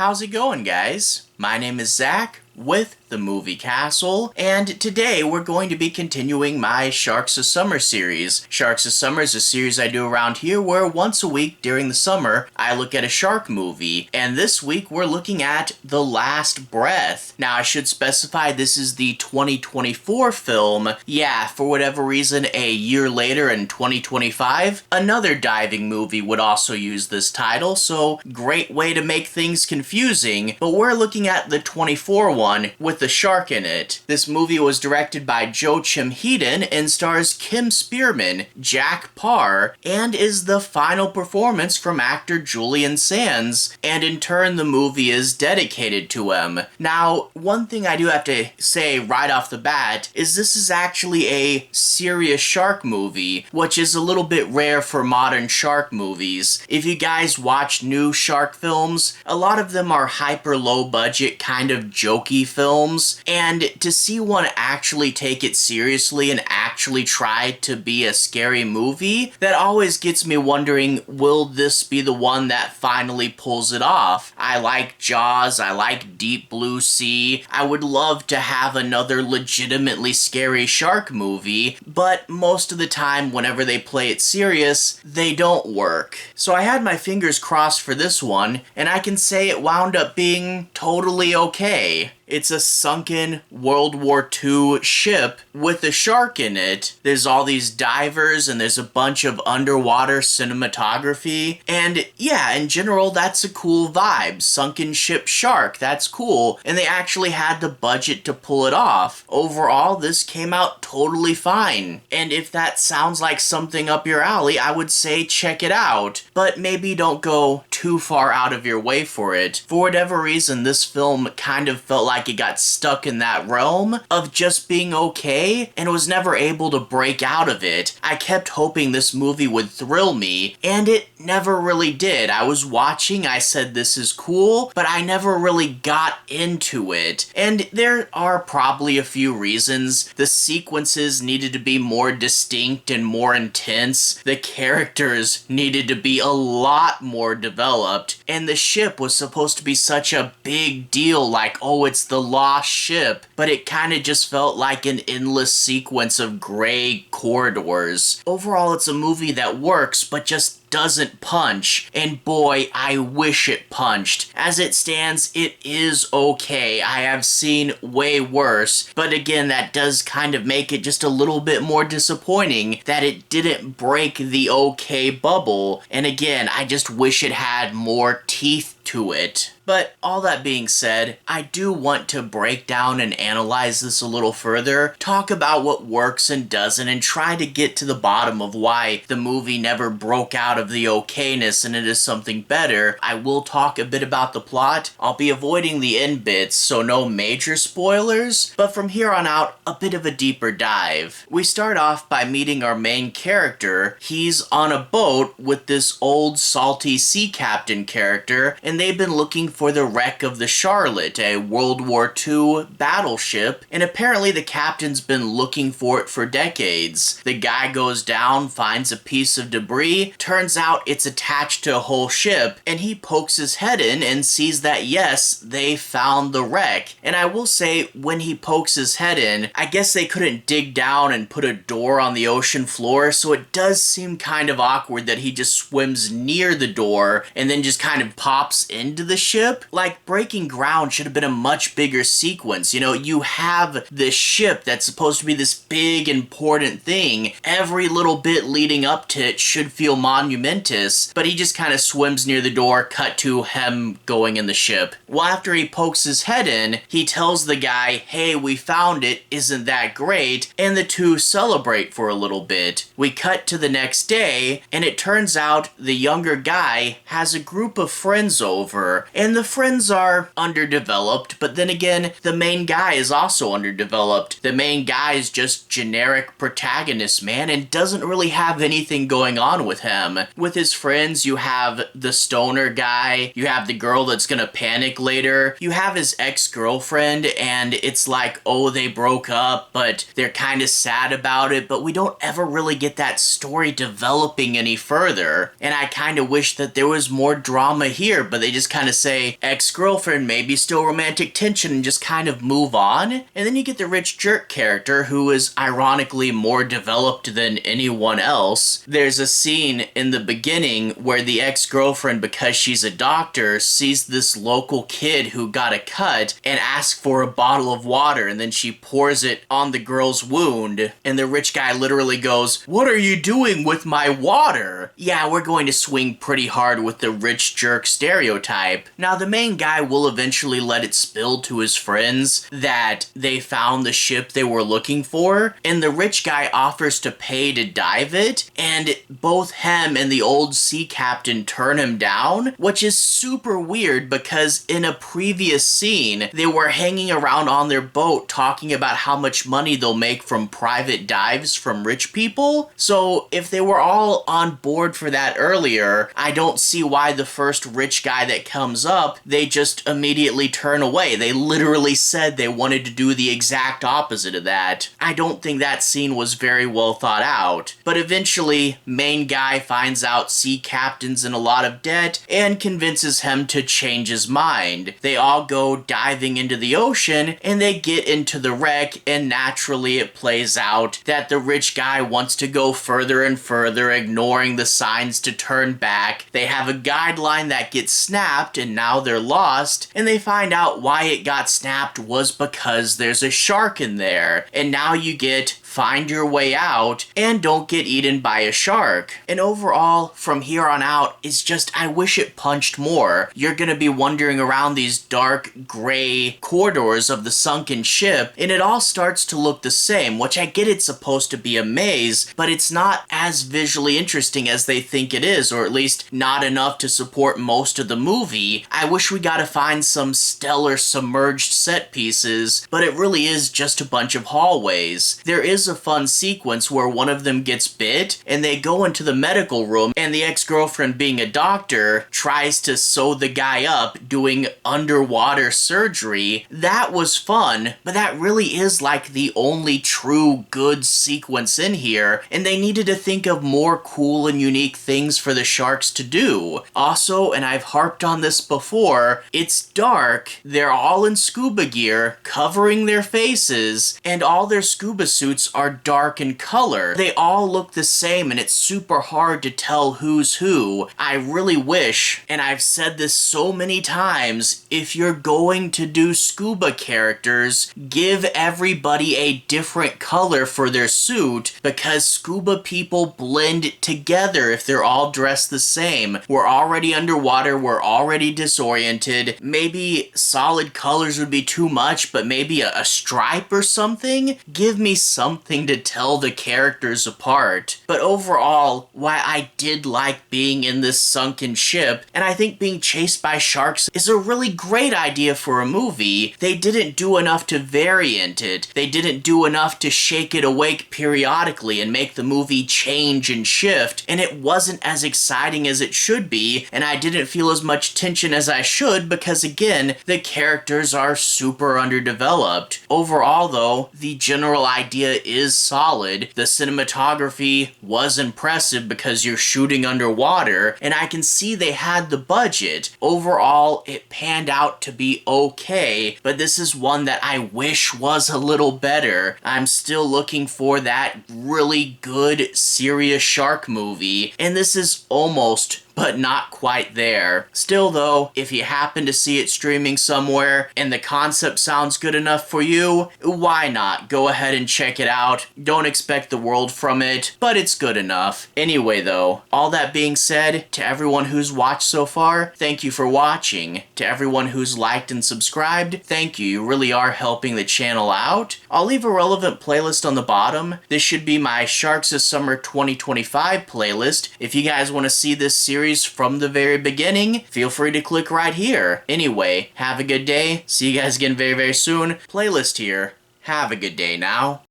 How's it going, guys? My name is Zach with the Movie Castle, and today we're going to be continuing my Sharks of Summer series. Sharks of Summer is a series I do around here where once a week during the summer I look at a shark movie, and this week we're looking at The Last Breath. Now I should specify this is the 2024 film. Yeah, for whatever reason a year later in 2025, another diving movie would also use this title, so great way to make things confusing, but we're looking at the 24 one with the shark in it. This movie was directed by Joachim Heden and stars Kim Spearman, Jack Parr, and is the final performance from actor Julian Sands, and in turn the movie is dedicated to him. Now, one thing I do have to say right off the bat is this is actually a serious shark movie, which is a little bit rare for modern shark movies. If you guys watch new shark films, a lot of them are hyper low budget, kind of jokey films, and to see one actually take it seriously and actually try to be a scary movie, that always gets me wondering, will this be the one that finally pulls it off? I like Jaws, I like Deep Blue Sea, I would love to have another legitimately scary shark movie, but most of the time whenever they play it serious, they don't work. So I had my fingers crossed for this one, and I can say it wound up being totally okay. It's a sunken World War II ship with a shark in it. There's all these divers and there's a bunch of underwater cinematography. And yeah, in general, that's a cool vibe. Sunken ship shark, that's cool. And they actually had the budget to pull it off. Overall, this came out totally fine. And if that sounds like something up your alley, I would say check it out. But maybe don't go too far out of your way for it. For whatever reason, this film kind of felt like it got stuck in that realm of just being okay and was never able to break out of it. I kept hoping this movie would thrill me, and it never really did. I was watching, I said this is cool, but I never really got into it. And there are probably a few reasons. The sequences needed to be more distinct and more intense. The characters needed to be a lot more developed. And the ship was supposed to be such a big deal, like, oh, it's the lost ship, but it kind of just felt like an endless sequence of gray corridors. Overall, it's a movie that works, but just doesn't punch, and boy, I wish it punched. As it stands, it is okay. I have seen way worse, but again, that does kind of make it just a little bit more disappointing that it didn't break the okay bubble, and again, I just wish it had more teeth to it. But all that being said, I do want to break down and analyze this a little further, talk about what works and doesn't, and try to get to the bottom of why the movie never broke out of the okayness and it is something better. I will talk a bit about the plot. I'll be avoiding the end bits, so no major spoilers, but from here on out, a bit of a deeper dive. We start off by meeting our main character. He's on a boat with this old salty sea captain character, and they've been looking for the wreck of the Charlotte, a World War II battleship, and apparently the captain's been looking for it for decades. The guy goes down, finds a piece of debris, turns out it's attached to a whole ship, and he pokes his head in and sees that yes, they found the wreck. And I will say, when he pokes his head in, I guess they couldn't dig down and put a door on the ocean floor, so it does seem kind of awkward that he just swims near the door and then just kind of pops into the ship. Like, breaking ground should have been a much bigger sequence. You know, you have this ship that's supposed to be this big, important thing. Every little bit leading up to it should feel monumentous, but he just kind of swims near the door, cut to him going in the ship. Well, after he pokes his head in, he tells the guy, hey, we found it, isn't that great? And the two celebrate for a little bit. We cut to the next day, and it turns out the younger guy has a group of friends over, and the friends are underdeveloped, but then again, the main guy is also underdeveloped. The main guy is just generic protagonist, man, and doesn't really have anything going on with him. With his friends, you have the stoner guy, you have the girl that's gonna panic later, you have his ex-girlfriend, and it's like, oh, they broke up, but they're kind of sad about it, but we don't ever really get that story developing any further. And I kind of wish that there was more drama here, but they just kind of say ex-girlfriend, maybe still romantic tension, and just kind of move on. And then you get the rich jerk character who is ironically more developed than anyone else. There's a scene in the beginning where the ex-girlfriend, because she's a doctor, sees this local kid who got a cut and asks for a bottle of water, and then she pours it on the girl's wound, and the rich guy literally goes, "What are you doing with my water?" Yeah, we're going to swing pretty hard with the rich jerk stereotype. Now, the main guy will eventually let it spill to his friends that they found the ship they were looking for, and the rich guy offers to pay to dive it, and both him and the old sea captain turn him down, which is super weird because in a previous scene, they were hanging around on their boat talking about how much money they'll make from private dives from rich people. So if they were all on board for that earlier, I don't see why the first rich guy that comes up, they just immediately turn away. They literally said they wanted to do the exact opposite of that. I don't think that scene was very well thought out. But eventually, main guy finds out sea captain's in a lot of debt and convinces him to change his mind. They all go diving into the ocean and they get into the wreck, and naturally it plays out that the rich guy wants to go further and further, ignoring the signs to turn back. They have a guideline that gets snapped and now they're lost, and they find out why it got snapped was because there's a shark in there. And now you get find your way out and don't get eaten by a shark. And overall, from here on out, it's just, I wish it punched more. You're gonna be wandering around these dark, gray corridors of the sunken ship, and it all starts to look the same, which I get it's supposed to be a maze, but it's not as visually interesting as they think it is, or at least not enough to support most of the movie. I wish we got to find some stellar submerged set pieces, but it really is just a bunch of hallways. There is a fun sequence where one of them gets bit and they go into the medical room, and the ex-girlfriend, being a doctor, tries to sew the guy up doing underwater surgery. That was fun, but that really is like the only true good sequence in here, and they needed to think of more cool and unique things for the sharks to do. Also, and I've harped on this before, it's dark, they're all in scuba gear, covering their faces, and all their scuba suits are dark in color. They all look the same, and it's super hard to tell who's who. I really wish, and I've said this so many times, if you're going to do scuba characters, give everybody a different color for their suit, because scuba people blend together if they're all dressed the same. We're already underwater, we're already disoriented. Maybe solid colors would be too much, but maybe a stripe or something? Give me something to tell the characters apart. But overall, why I did like being in this sunken ship, and I think being chased by sharks is a really great idea for a movie. They didn't do enough to variant it. They didn't do enough to shake it awake periodically and make the movie change and shift, and it wasn't as exciting as it should be, and I didn't feel as much tension as I should because, again, the characters are super underdeveloped. Overall, though, the general idea is solid. The cinematography was impressive because you're shooting underwater, and I can see they had the budget. Overall, it panned out to be okay, but this is one that I wish was a little better. I'm still looking for that really good, serious shark movie, and this is almost but not quite there. Still though, if you happen to see it streaming somewhere and the concept sounds good enough for you, why not? Go ahead and check it out. Don't expect the world from it, but it's good enough. Anyway though, all that being said, to everyone who's watched so far, thank you for watching. To everyone who's liked and subscribed, thank you. You really are helping the channel out. I'll leave a relevant playlist on the bottom. This should be my Sharks of Summer 2025 playlist. If you guys want to see this series from the very beginning, feel free to click right here. Anyway, have a good day. See you guys again very, very soon. Playlist here. Have a good day now.